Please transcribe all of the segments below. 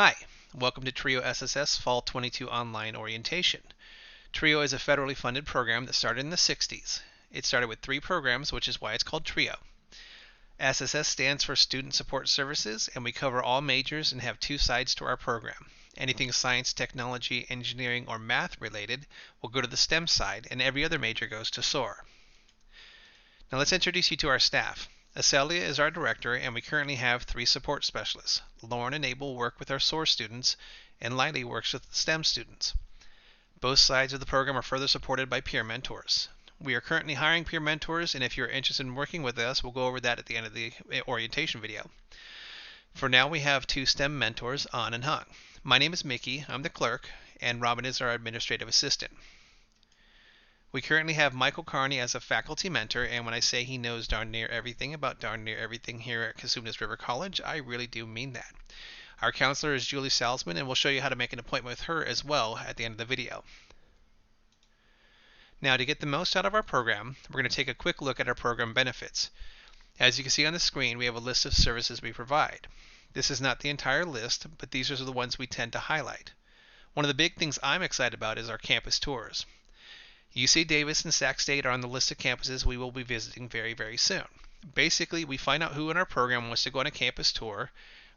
Hi, welcome to TRIO SSS Fall 22 Online Orientation. TRIO is a federally funded program that started in the 60s. It started with 3 programs, which is why it's called TRIO. SSS stands for Student Support Services, and we cover all majors and have 2 sides to our program. Anything science, technology, engineering, or math related will go to the STEM side, and every other major goes to SOAR. Now let's introduce you to our staff. Acelia is our director, and we currently have 3 support specialists. Lauren and Abel work with our SOAR students, and Lily works with the STEM students. Both sides of the program are further supported by peer mentors. We are currently hiring peer mentors, and if you're interested in working with us, we'll go over that at the end of the orientation video. For now, we have 2 STEM mentors, An and Hung. My name is Mickey, I'm the clerk, and Robin is our administrative assistant. We currently have Michael Carney as a faculty mentor, and when I say he knows darn near everything about darn near everything here at Cosumnes River College, I really do mean that. Our counselor is Julie Salzman, and we'll show you how to make an appointment with her as well at the end of the video. Now, to get the most out of our program, we're going to take a quick look at our program benefits. As you can see on the screen, we have a list of services we provide. This is not the entire list, but these are the ones we tend to highlight. One of the big things I'm excited about is our campus tours. UC Davis and Sac State are on the list of campuses we will be visiting very, very soon. Basically, we find out who in our program wants to go on a campus tour,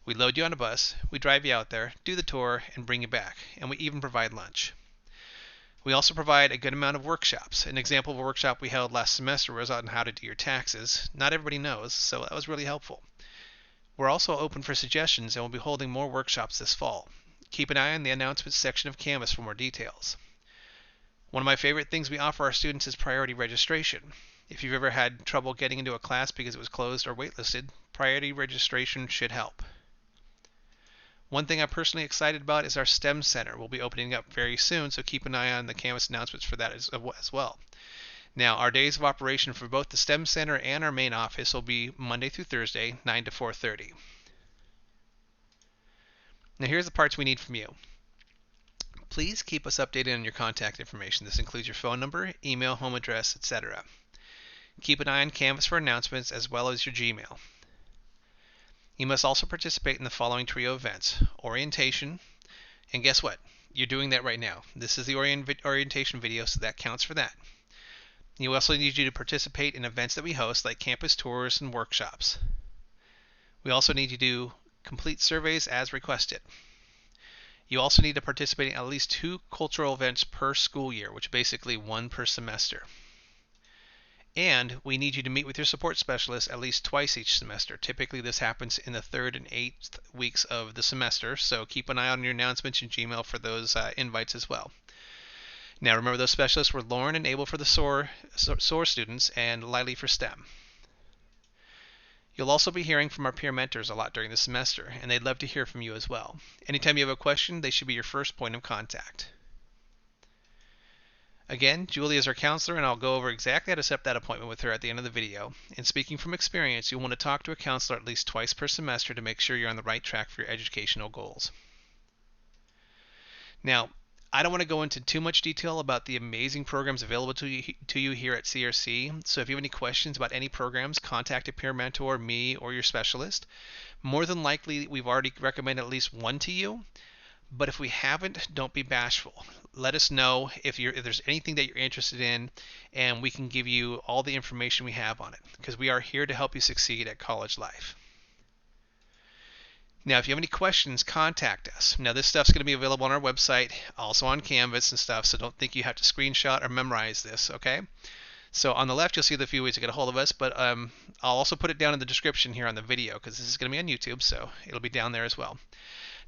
we load you on a bus, we drive you out there, do the tour, and bring you back, and we even provide lunch. We also provide a good amount of workshops. An example of a workshop we held last semester was on how to do your taxes. Not everybody knows, so that was really helpful. We're also open for suggestions, and we'll be holding more workshops this fall. Keep an eye on the announcements section of Canvas for more details. One of my favorite things we offer our students is priority registration. If you've ever had trouble getting into a class because it was closed or waitlisted, priority registration should help. One thing I'm personally excited about is our STEM Center. We'll be opening up very soon, so keep an eye on the Canvas announcements for that as well. Now, our days of operation for both the STEM Center and our main office will be Monday through Thursday, 9 to 4:30. Now, here's the parts we need from you. Please keep us updated on your contact information. This includes your phone number, email, home address, etc. Keep an eye on Canvas for announcements as well as your Gmail. You must also participate in the following TRIO events: orientation, and guess what? You're doing that right now. This is the orientation video, so that counts for that. You also need you to participate in events that we host, like campus tours and workshops. We also need you to complete surveys as requested. You also need to participate in at least 2 cultural events per school year, which is basically 1 per semester. And we need you to meet with your support specialist at least twice each semester. Typically this happens in the 3rd and 8th weeks of the semester, so keep an eye on your announcements in Gmail for those invites as well. Now remember, those specialists were Lauren and Abel for the SOAR students and Lily for STEM. You'll also be hearing from our peer mentors a lot during the semester, and they'd love to hear from you as well. Anytime you have a question, they should be your first point of contact. Again, Julie is our counselor, and I'll go over exactly how to set up that appointment with her at the end of the video. And speaking from experience, you'll want to talk to a counselor at least twice per semester to make sure you're on the right track for your educational goals. Now, I don't want to go into too much detail about the amazing programs available to you here at CRC, so if you have any questions about any programs, contact a peer mentor, me, or your specialist. More than likely, we've already recommended at least one to you, but if we haven't, don't be bashful. Let us know if there's anything that you're interested in, and we can give you all the information we have on it, because we are here to help you succeed at college life. Now, if you have any questions, contact us. Now, this stuff's going to be available on our website, also on Canvas and stuff, so don't think you have to screenshot or memorize this, okay? So on the left, you'll see the few ways to get a hold of us, but I'll also put it down in the description here on the video, because this is going to be on YouTube, so it'll be down there as well.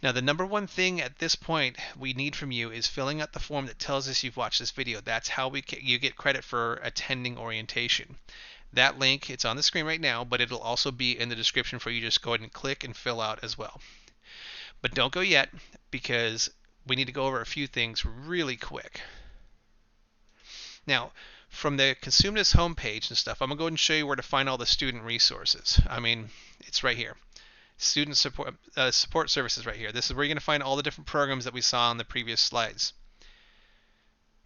Now, the number one thing at this point we need from you is filling out the form that tells us you've watched this video. That's how you get credit for attending orientation. That link, it's on the screen right now, but it'll also be in the description for you to just go ahead and click and fill out as well. But don't go yet, because we need to go over a few things really quick. Now, from the Cosumnes homepage and stuff, I'm going to go ahead and show you where to find all the student resources. I mean, it's right here. Student support services right here. This is where you're going to find all the different programs that we saw on the previous slides.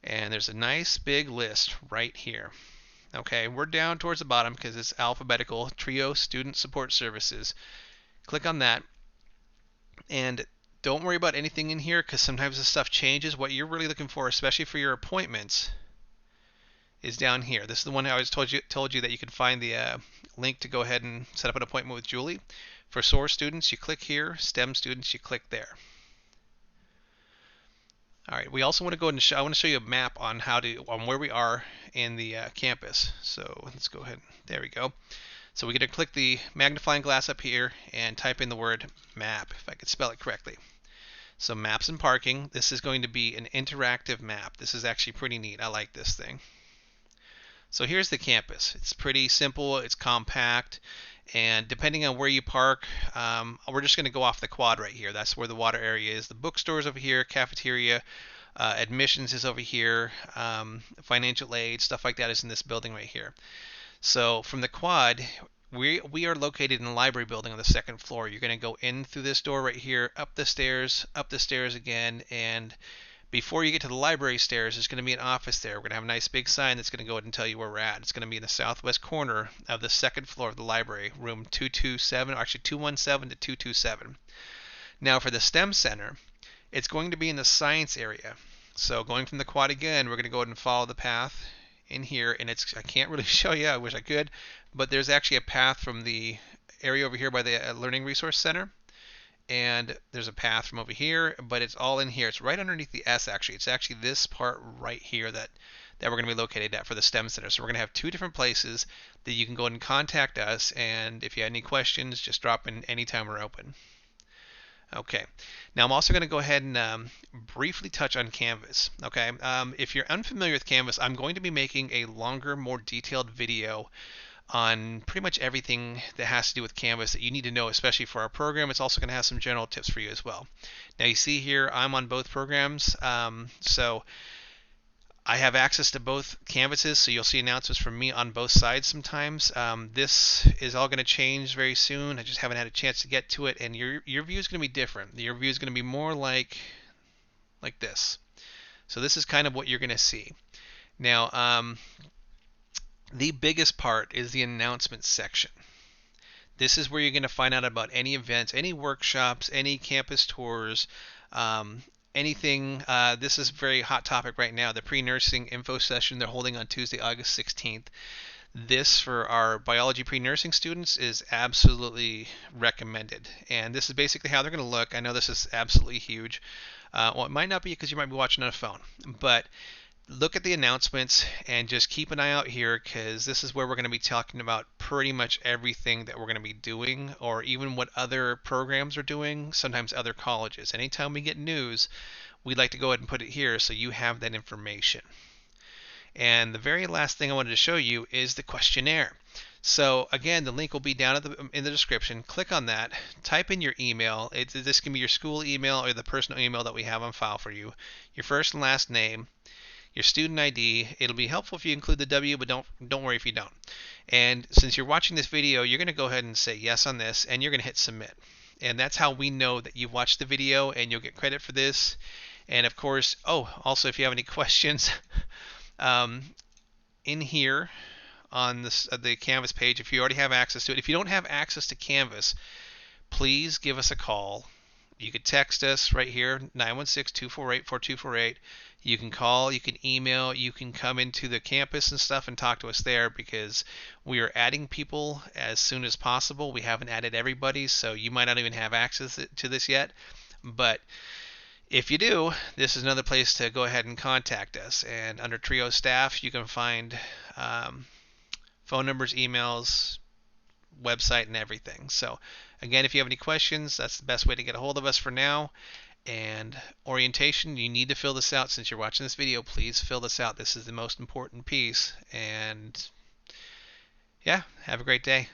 And there's a nice big list right here. Okay, we're down towards the bottom because it's alphabetical. TRIO Student Support Services. Click on that, and Don't worry about anything in here because sometimes this stuff changes. What you're really looking for, especially for your appointments, is down here. This is the one I always told you that you can find the link to go ahead and set up an appointment with Julie. For SOAR students, you click here. STEM students, you click there. All right. We also want to go ahead and I want to show you a map on where we are in the campus. So let's go ahead. There we go. So we're going to click the magnifying glass up here and type in the word map, if I could spell it correctly. So maps and parking. This is going to be an interactive map. This is actually pretty neat. I like this thing. So here's the campus. It's pretty simple. It's compact. And depending on where you park, we're just going to go off the quad right here. That's where the water area is. The bookstore is over here, cafeteria, admissions is over here, financial aid, stuff like that is in this building right here. So from the quad, we are located in the library building on the second floor. You're going to go in through this door right here, up the stairs again, and before you get to the library stairs, there's going to be an office there. We're going to have a nice big sign that's going to go ahead and tell you where we're at. It's going to be in the southwest corner of the second floor of the library, room 227, or actually 217 to 227. Now for the STEM Center, it's going to be in the science area. So going from the quad again, we're going to go ahead and follow the path in here, and I can't really show you, I wish I could, but there's actually a path from the area over here by the Learning Resource Center. And there's a path from over here, but it's all in here. It's right underneath the S, actually. It's actually this part right here that we're going to be located at for the STEM Center. So we're going to have two different places that you can go and contact us, and if you have any questions, just drop in anytime we're open. Okay, now I'm also going to go ahead and briefly touch on Canvas. Okay, if you're unfamiliar with Canvas, I'm going to be making a longer, more detailed video on pretty much everything that has to do with Canvas that you need to know, especially for our program. It's also going to have some general tips for you as well. Now you see here I'm on both programs, so I have access to both Canvases, so you'll see announcements from me on both sides sometimes. This is all going to change very soon. I just haven't had a chance to get to it, and your view is going to be different. Your view is going to be more like this. So this is kind of what you're going to see. Now, the biggest part is the announcements section. This is where you're going to find out about any events, any workshops, any campus tours, anything. This is a very hot topic right now, the pre-nursing info session they're holding on Tuesday, August 16th. This, for our biology pre-nursing students, is absolutely recommended. And this is basically how they're going to look. I know this is absolutely huge. Well, it might not be because you might be watching on a phone, but look at the announcements and just keep an eye out here, because this is where we're going to be talking about pretty much everything that we're going to be doing, or even what other programs are doing, sometimes other colleges. Anytime we get news, we'd like to go ahead and put it here so you have that information. And the very last thing I wanted to show you is the questionnaire. So again, the link will be down in the description. Click on that, type in your email. This can be your school email or the personal email that we have on file for you, your first and last name, your student ID. It'll be helpful if you include the W, but don't worry if you don't. And since you're watching this video, you're going to go ahead and say yes on this, and you're going to hit submit. And that's how we know that you've watched the video, and you'll get credit for this. And of course, also if you have any questions, in here on the Canvas page, if you already have access to it. If you don't have access to Canvas, please give us a call. You could text us right here, 916-248-4248. You can call, you can email, you can come into the campus and stuff and talk to us there, because we are adding people as soon as possible. We haven't added everybody, so you might not even have access to this yet. But if you do, this is another place to go ahead and contact us. And under Trio staff, you can find phone numbers, emails, website, and everything. So again, if you have any questions, that's the best way to get a hold of us for now. And orientation, you need to fill this out. Since you're watching this video, please fill this out. This is the most important piece. And yeah, have a great day.